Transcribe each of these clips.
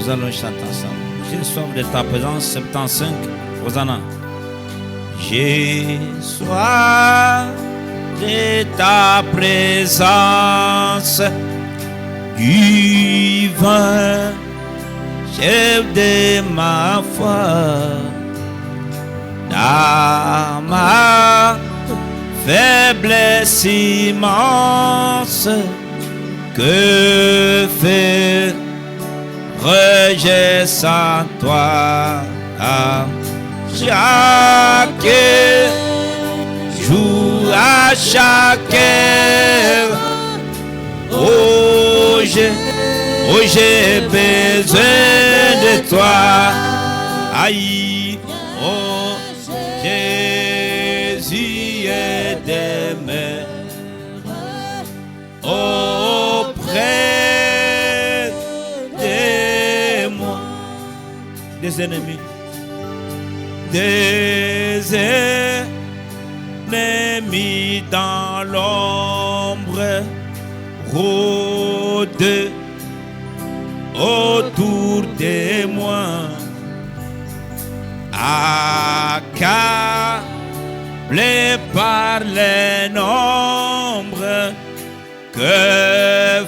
Nous allons chanter ensemble. J'ai soif de ta présence, 75, Hosanna. J'ai soif de ta présence, du vin, chef de ma foi, dans ma faiblesse immense, que ferais-je sans toi? Chaque jour, à chaque heure, oh j'ai besoin de toi. Aïe, oh Jésus, aide-moi auprès de moi. Des ennemis, dans l'ombre, rôdent autour de moi, accablé par les nombres, que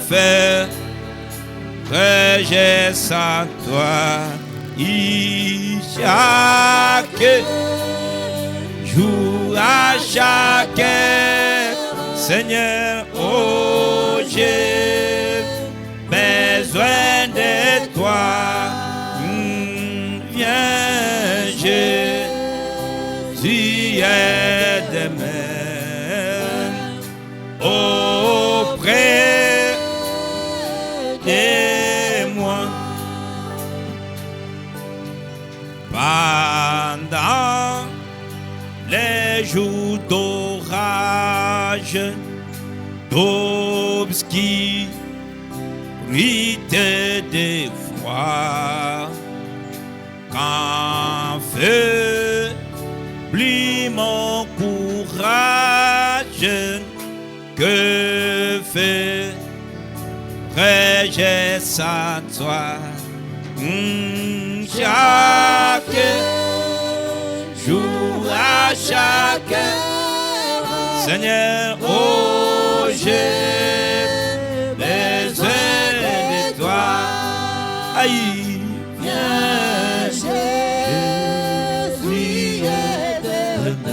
ferais-je sans toi? Chaque jour, à chaque heure, Seigneur, oh j'ai besoin de toi. Viens Jésus, aide-moi auprès de moi. Pendant les jours d'orage, d'obscurité, de froid, quand feu plie mon courage, que ferais-je sans toi? Chaque jour, à chaque heure, Seigneur, oh j'ai besoin de toi. Aïe, viens Jésus, aide-moi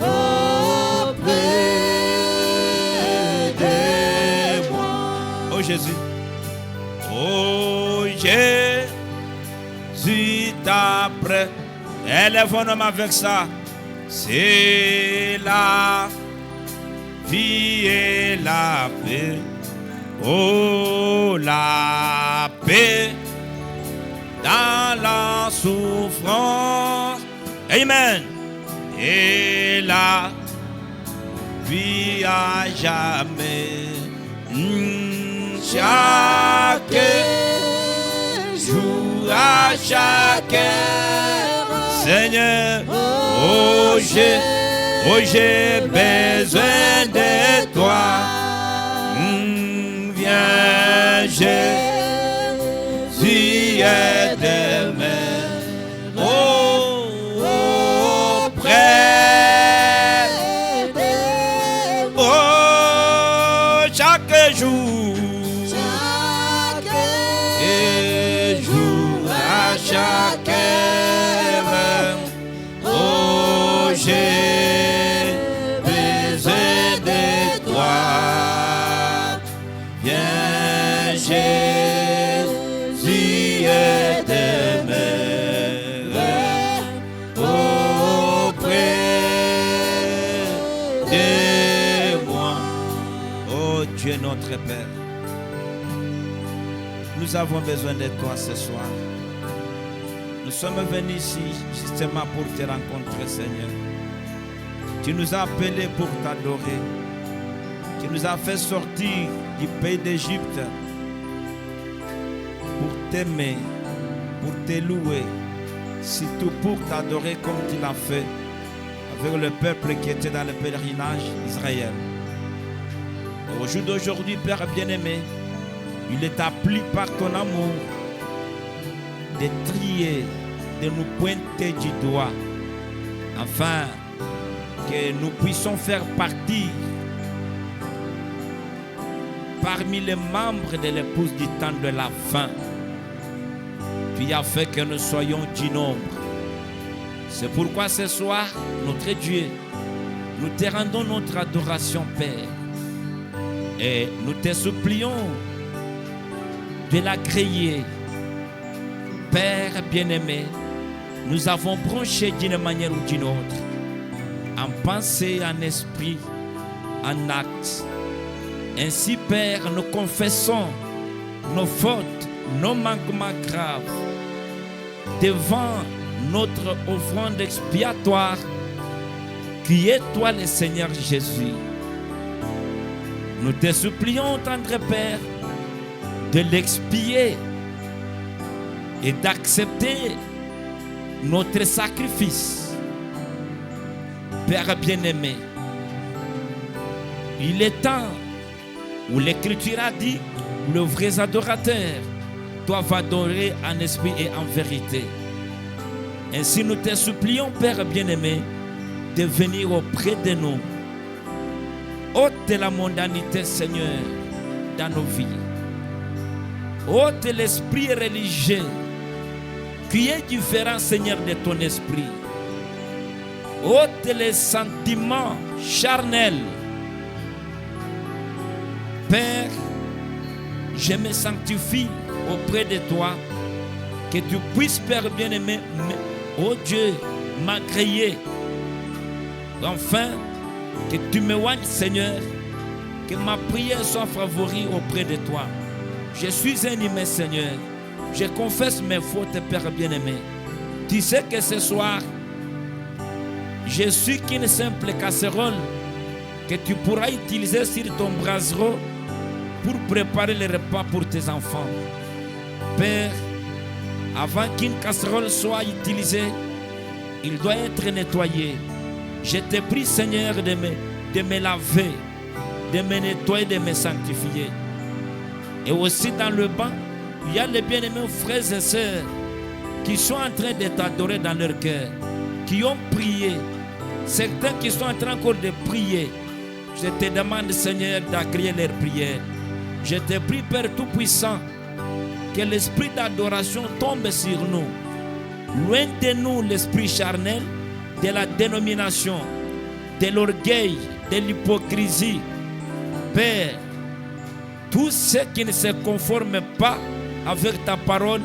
auprès de moi. Oh Jésus, oh Jésus, d'après, élève-nous avec ça. C'est la vie et la paix. Oh, la paix dans la souffrance. Amen. Et la vie à jamais. Chaque jour, à chaque heure, Seigneur, oh j'ai besoin de toi. Viens Jésus, aide-moi auprès de moi. Oh, chaque jour, à chaque heure, oh j'ai besoin de toi. Viens Jésus, aide-moi auprès de moi. Oh Dieu notre Père, nous avons besoin de toi ce soir. Nous sommes venus ici justement pour te rencontrer, Seigneur. Tu nous as appelés pour t'adorer. Tu nous as fait sortir du pays d'Égypte pour t'aimer, pour te louer, surtout pour t'adorer comme tu l'as fait avec le peuple qui était dans le pèlerinage d'Israël. Au jour d'aujourd'hui, Père bien-aimé, Il t'a plu par ton amour de trier, de nous pointer du doigt, afin que nous puissions faire partie parmi les membres de l'épouse du temps de la fin. Tu as fait que nous soyons du nombre. C'est pourquoi ce soir, notre Dieu, nous te rendons notre adoration, Père. Et nous te supplions de l'agréer. Père bien-aimé, nous avons branché d'une manière ou d'une autre, en pensée, en esprit, en acte. Ainsi, Père, nous confessons nos fautes, nos manquements graves devant notre offrande expiatoire qui est toi, le Seigneur Jésus. Nous te supplions, tendre Père, de l'expier et d'accepter notre sacrifice. Père bien-aimé, il est temps où l'Écriture a dit, le vrai adorateur doit adorer en esprit et en vérité. Ainsi nous te supplions, Père bien-aimé, de venir auprès de nous. Ôte la mondanité, Seigneur, dans nos vies. Ôte l'esprit religieux qui est différent, Seigneur, de ton esprit. Ôte les sentiments charnels. Père, je me sanctifie auprès de toi, que tu puisses, Père bien-aimé, oh Dieu, m'agréer. Enfin, que tu me oignes, Seigneur, que ma prière soit favorite auprès de toi. Je suis un humain, Seigneur. Je confesse mes fautes, Père bien-aimé. Tu sais que ce soir, je suis qu'une simple casserole que tu pourras utiliser sur ton brasero pour préparer le repas pour tes enfants. Père, avant qu'une casserole soit utilisée, il doit être nettoyé. Je te prie, Seigneur, de me laver, de me nettoyer, de me sanctifier. Et aussi dans le banc, il y a les bien-aimés frères et sœurs qui sont en train de t'adorer dans leur cœur, qui ont prié. Certains qui sont en train encore de prier. Je te demande, Seigneur, d'accueillir leurs prières. Je te prie, Père Tout-Puissant, que l'esprit d'adoration tombe sur nous. Loin de nous l'esprit charnel, de la dénomination, de l'orgueil, de l'hypocrisie. Père, tous ceux qui ne se conforment pas avec ta parole,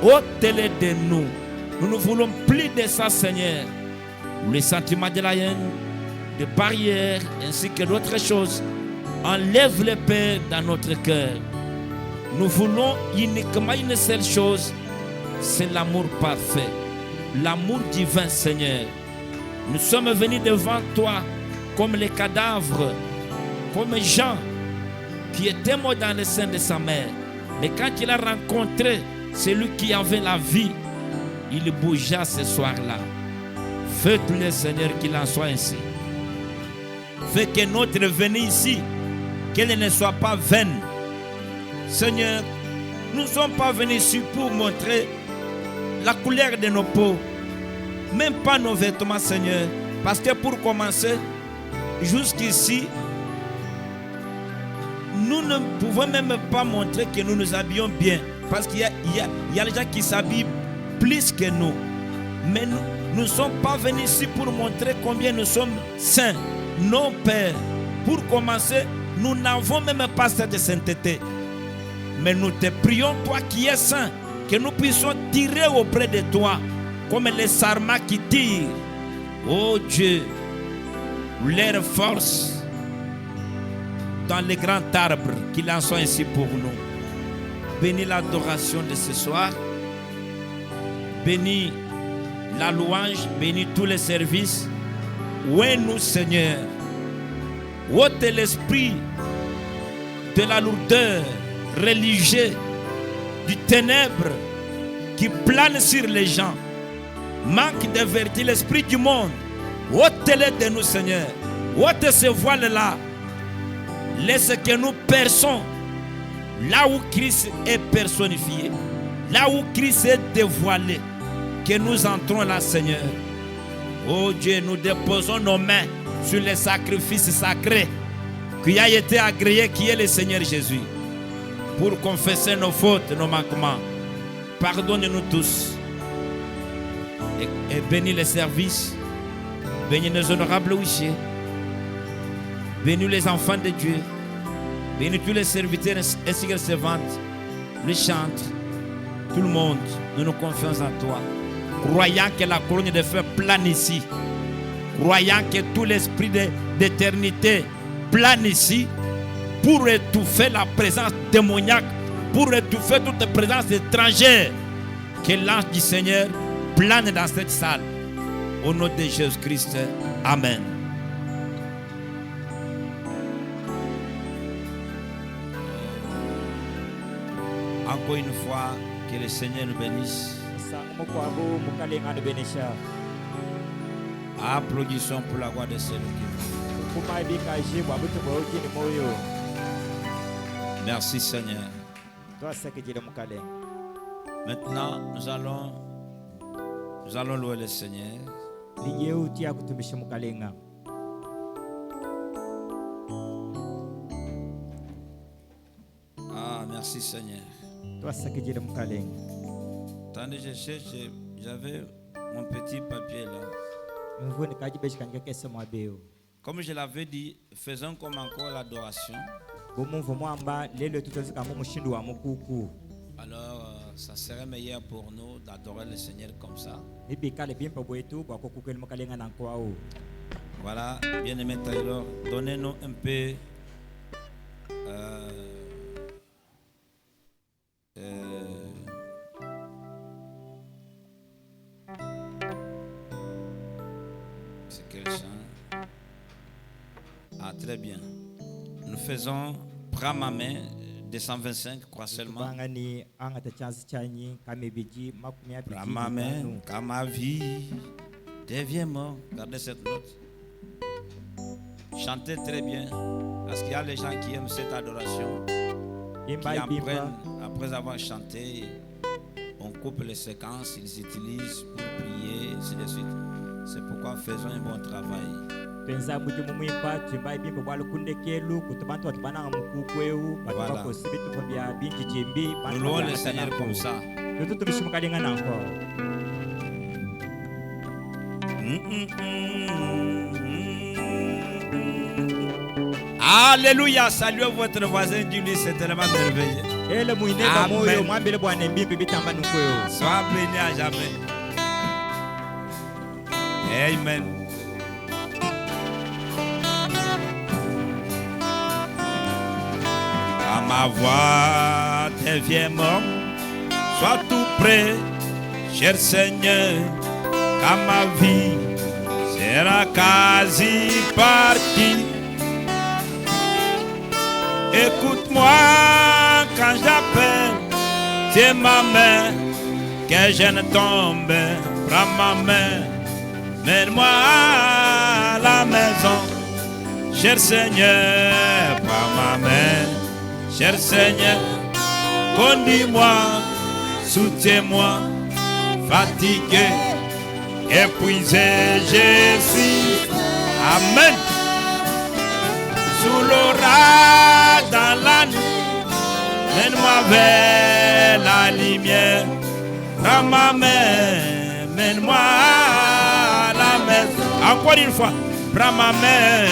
ôte-les de nous. Nous ne voulons plus de ça, Seigneur. Les sentiments de la haine, de barrières, ainsi que d'autres choses, enlève le Père dans notre cœur. Nous voulons uniquement une seule chose, c'est l'amour parfait, l'amour divin, Seigneur. Nous sommes venus devant toi comme les cadavres, comme Jean qui était mort dans le sein de sa mère. Mais quand il a rencontré celui qui avait la vie, il bougea ce soir-là. Faites-le, Seigneur, qu'il en soit ainsi. Fais que notre venue ici, qu'elle ne soit pas vaine. Seigneur, nous ne sommes pas venus ici pour montrer la couleur de nos peaux, même pas nos vêtements, Seigneur. Parce que pour commencer, jusqu'ici, nous ne pouvons même pas montrer que nous nous habillons bien. Parce qu'il y a des gens qui s'habillent plus que nous. Mais nous ne sommes pas venus ici pour montrer combien nous sommes saints. Non, Père. Pour commencer, nous n'avons même pas cette sainteté. Mais nous te prions, toi qui es saint, que nous puissions tirer auprès de toi, comme les sarmas qui tirent. Oh Dieu, leur force dans les grands arbres, qu'il en soit ainsi pour nous. Bénis l'adoration de ce soir. Bénis la louange, bénis tous les services. Ouais, nous, Seigneur, ôte l'esprit de la lourdeur religieuse, du ténèbre qui plane sur les gens. Manque de vertu, l'esprit du monde. Ôte-le de nous, Seigneur. ôte ce voile-là. Laisse que nous perçons là où Christ est personnifié, là où Christ est dévoilé, que nous entrons là, Seigneur. Oh Dieu, nous déposons nos mains sur les sacrifices sacrés qui a été agréé, qui est le Seigneur Jésus, pour confesser nos fautes, nos manquements. Pardonne-nous tous et bénis les services, bénis nos honorables huissiers, bénis les enfants de Dieu, bénis tous les serviteurs ainsi que les servantes, les chantres, tout le monde. Nous nous confions en toi, croyant que la couronne de feu plane ici, croyant que tout l'esprit d'éternité plane ici pour étouffer la présence démoniaque, pour étouffer toute présence étrangère. Que l'ange du Seigneur plane dans cette salle. Au nom de Jésus-Christ. Amen. Encore une fois, que le Seigneur nous bénisse. Applaudissons pour la gloire de celui qui vit. Merci Seigneur. Maintenant, nous allons louer le Seigneur. Ah, merci Seigneur. Attendez, je cherche, j'avais mon petit papier là. Comme je l'avais dit, faisons comme encore l'adoration. Alors, ça serait meilleur pour nous d'adorer le Seigneur comme ça. Voilà, bien-aimé Taylor, donnez-nous un peu c'est quel chant? Ah, très bien. Nous faisons Prends ma main 225, crois seulement. Prends ma main, car ma vie devient mort. Regardez cette note. Chantez très bien, parce qu'il y a les gens qui aiment cette adoration, qui apprennent, après avoir chanté, on coupe les séquences, ils utilisent pour prier, ainsi de suite. C'est pourquoi faisons un bon travail. Voilà. Nous louons le Seigneur comme ça. Alléluia, saluez votre voisin, dis-lui, c'est tellement merveilleux. Amen. Sois béni à jamais. Amen. Quand ma voix devient morte, sois tout près, cher Seigneur, quand ma vie sera quasi partie. Écoute-moi quand j'appelle, tiens ma main, que je ne tombe. Prends ma main, mène-moi à la maison. Cher Seigneur, prends ma main. Cher Seigneur, conduis-moi, soutiens-moi. Fatigué, épuisé, je suis. Amen. Sous l'orage, dans la nuit, mène-moi vers la lumière. Prends ma main, mène-moi à la maison. Encore une fois, prends ma main,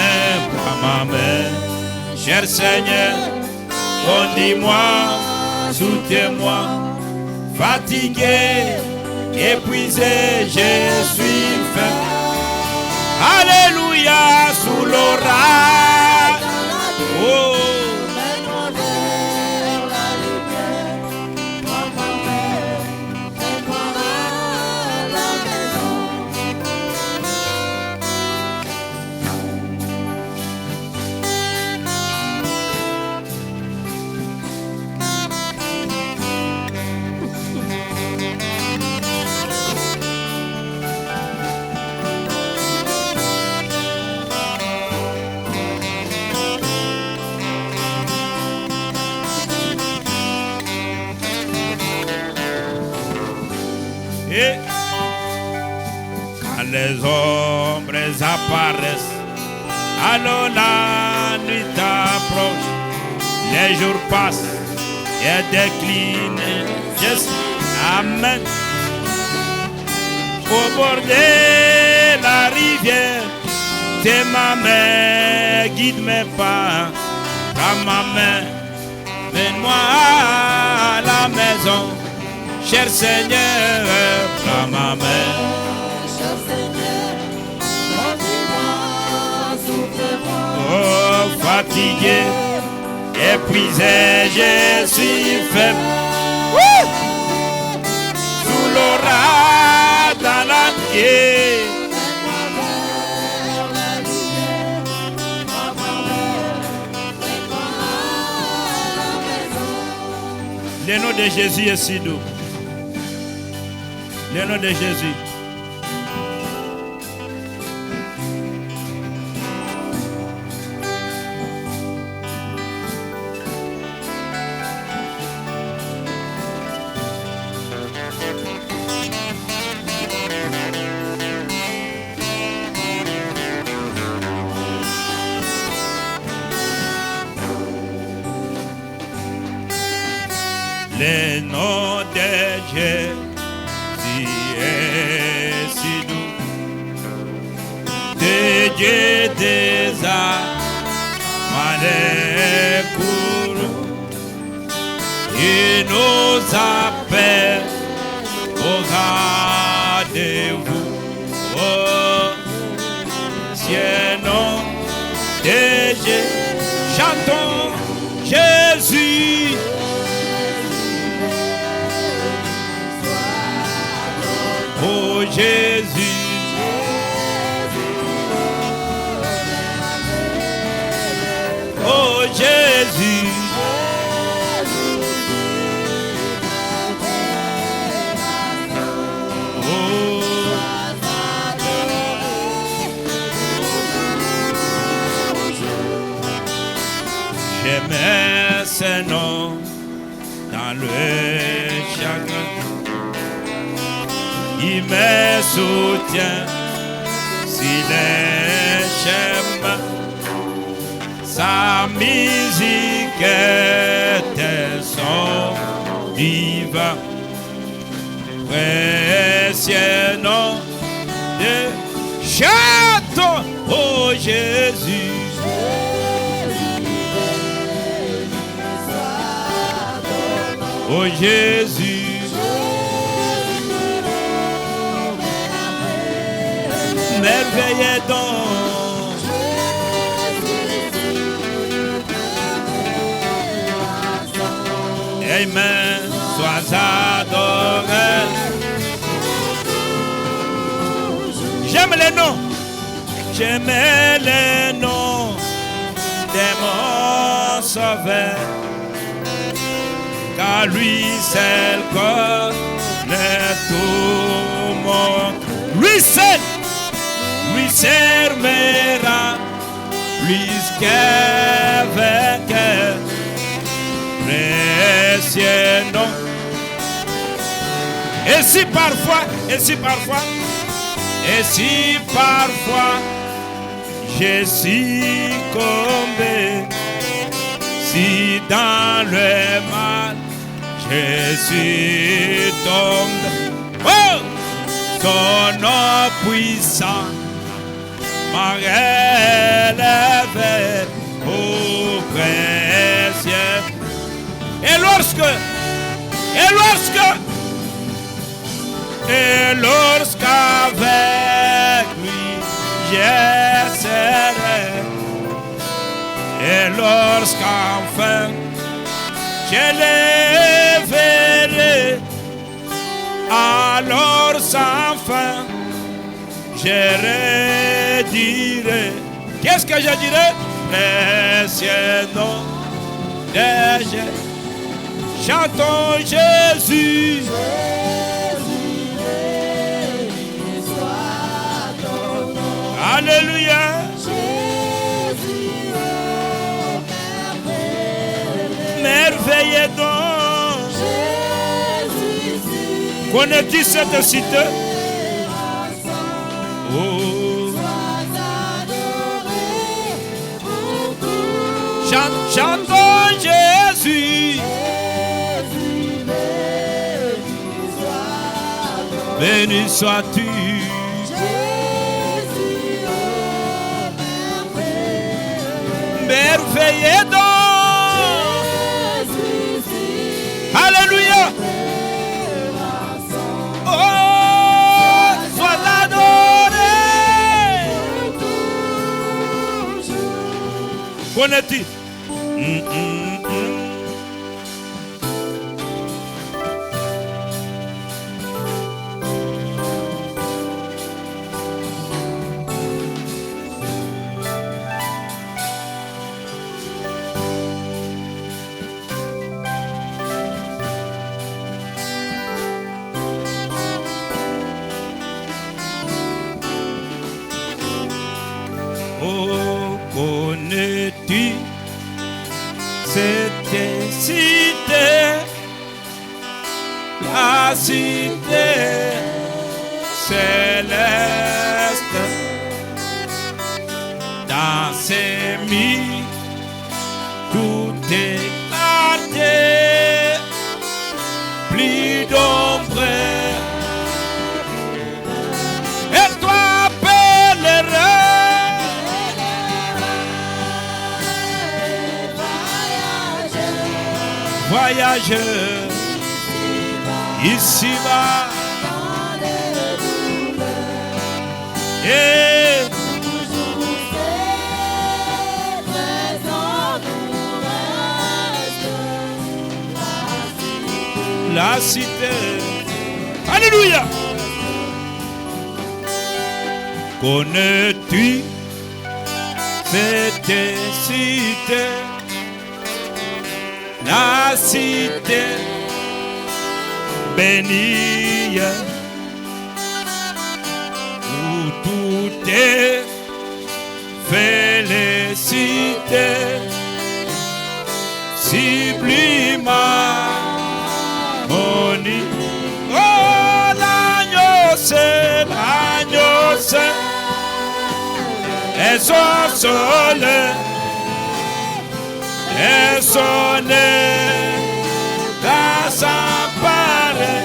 cher Seigneur, conduis-moi, soutiens-moi. Fatigué, épuisé, je suis faible. Alléluia, sous l'orage. Oh. Et quand les ombres apparaissent, alors la nuit approche, les jours passent et déclinent. Yes. Amen. Au bord de la rivière, t'es ma main, guide mes pas. Prends ma main, mène-moi à la maison. Cher Seigneur, prends ma main. Cher Seigneur, conduis-moi, souffle-moi. Oh, fatigué, épuisé, je suis faible. Sous l'orage dans la pied. Le nom de Jésus est si doux. Le nom de Jésus. Le nom de Jésus est si doux. De Dieu des âmes il nous appelle au rendez-vous. Oh, ciel nom de Jésus. Chantons Jésus. Oh Jésus, oh Jésus, oh, j'aimais ce nom dans le chagrin. Il me soutient s'il est chemin. Sa musique est un son divin. Précieux nom de château, oh Jésus. Oh Jésus. Merveilleux donc. Amen. Sois adoré. J'aime les noms. J'aime les noms de mon sauveur. Car lui seul connaît tout mon. Lui seul. Lui servera plus que vainqueur. Précieux nom. Et si parfois, je suis tombé, si dans le mal je suis tombé, oh, ton nom puissant m'a relevé, oh précieux. Et lorsqu'avec lui je serai, et lorsqu'enfin je les verrai, alors sans fin je redirai. Qu'est-ce que je dirai? Précieux nom de Jésus. Chantons Jésus. Alléluia. Merveilleux donc. Connais-tu cette cité? Oh. Chantons Jésus. Béni sois-tu. Merveilleux donc. Alléluia. Oh, sois adoré. Connais-tu? Oh, connais-tu cette cité, la cité céleste, dans ses nuits, tout éclaté, plus d'ombre. Et toi, pèlerin, voyageur, ici-bas, et la cité. Alléluia. Connais-tu cette cité? La cité bénie où tout est félicité, sublime harmonie. Oh, l'agneau c'est, et son soleil. Et sonner dans sa parole,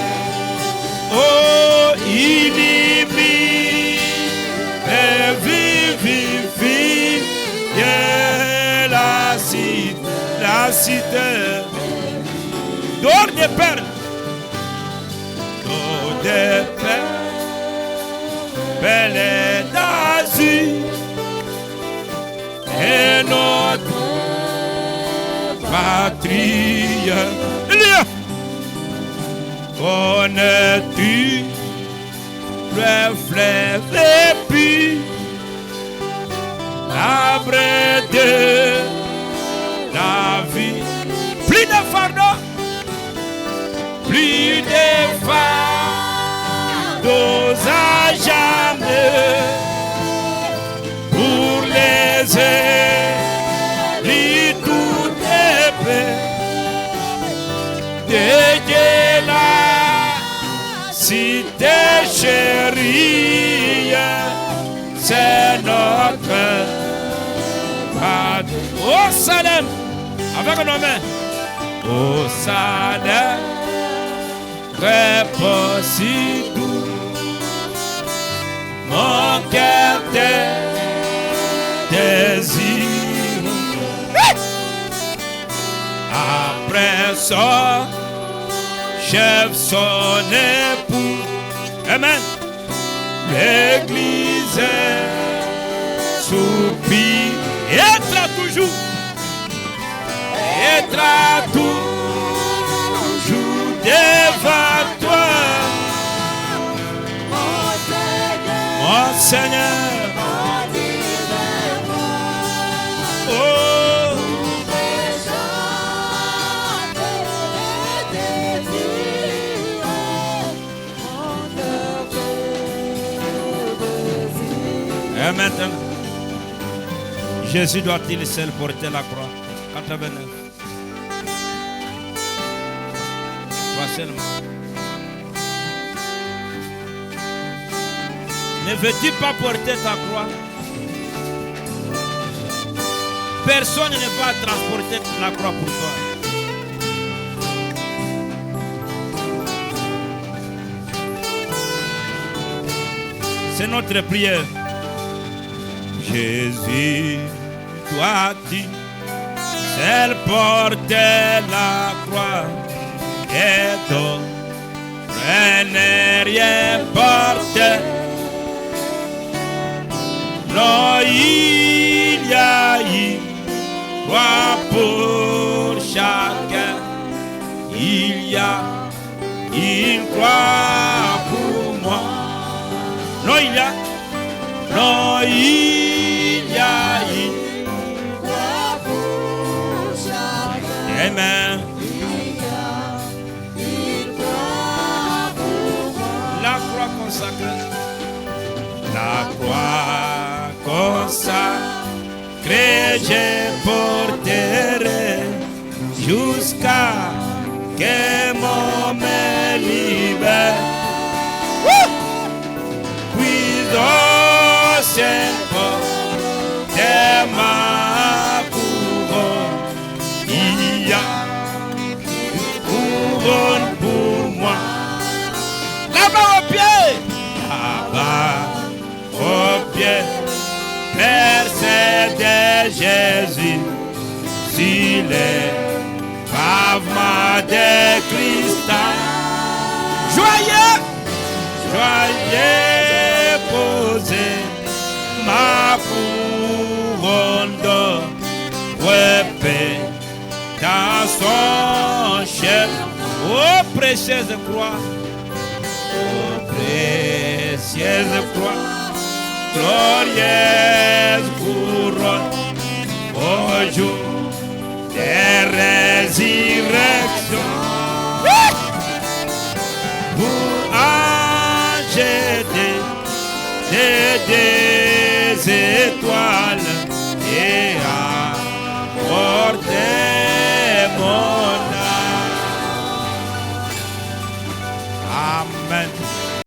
oh, inimi, et vivifie, la cité, d'or de perles, belle d'Asie, et notre patrie. Connais-tu le fleuve puis l'arbre de la vie? Plus de fardeau, plus de fardeaux à jamais pour les élus, tout est paix. De la cité chérie, c'est notre Pâque. Au Salem, avec nos mains. Au Salem, repose si doux, mon cœur te désire. Après ça, chef son époux. Amen. L'église soupire. Être toujours. Être toujours devant toi. Mon Seigneur. Oh. Et maintenant, Jésus doit-il seul porter la croix? 89. Toi seulement. Ne veux-tu pas porter ta croix? Personne ne va transporter la croix pour toi. C'est notre prière. Jésus, toi tu seul portais la croix et ton rien portait. Non, il y a une croix pour chacun. Il y a une croix pour moi. Non, il y a. Non, il y a une croix pour chacun. Amen. La croix consacrée. La croix consacrée, je porterai jusqu'à que mon me libère. Puis au ciel porter ma couronne. Il y a une couronne pour moi. Là-bas au pied. Là-bas au pied, percé de Jésus, sur les pavements de cristal. Joyeux, joyeux, posé ma couronne d'or, paix dans son chef. Oh, précieuse croix. Oh, précieuse croix, glorieuse couronne, au jour de résurrection. Pour anges de